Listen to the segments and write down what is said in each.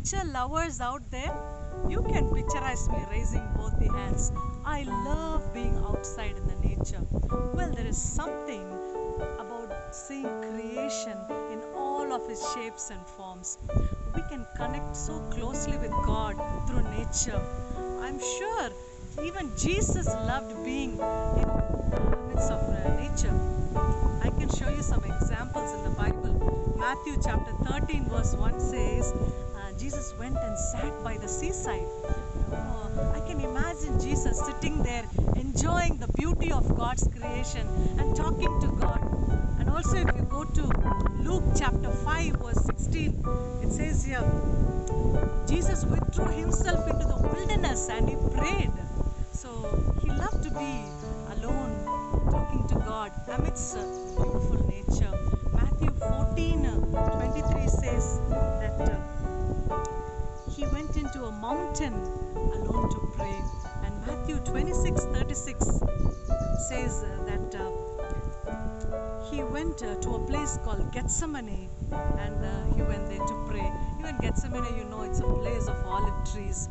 nature lovers out there, you can picturize me raising both the hands. I love being outside in the nature. Well, there is something about seeing creation in all of its shapes and forms. We can connect so closely with God through nature. I'm sure even Jesus loved being in the midst of nature. I can show you some examples in the Bible. Matthew chapter 13 verse 1 says, Jesus went and sat by the seaside. I can imagine Jesus sitting there enjoying the beauty of God's creation and talking to God. And also if you go to Luke chapter 5 verse 16, it says here, Jesus withdrew himself into the wilderness and he prayed. So he loved to be alone talking to God amidst beautiful nature. Matthew 14:23 says that he went into a mountain alone to pray. And Matthew 26:36 says that he went to a place called Gethsemane and he went there to pray. Even Gethsemane, you know, it's a place of olive trees.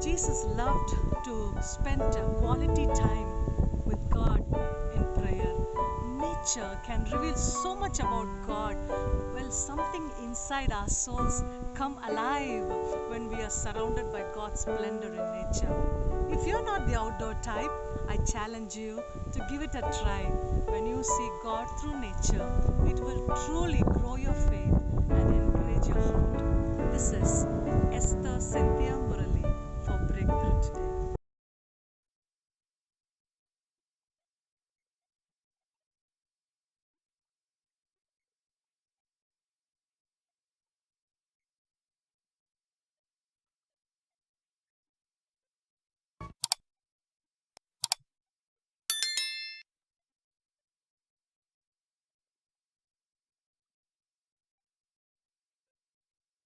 Jesus loved to spend quality time with God in prayer. Nature can reveal so much about God. Well, something inside our souls come alive when we are surrounded by God's splendor in nature. If you're not the outdoor type, I challenge you to give it a try. When you see God through nature, it will truly grow your faith and encourage your heart. This is Esther Synthia Murali for Breakthrough Today.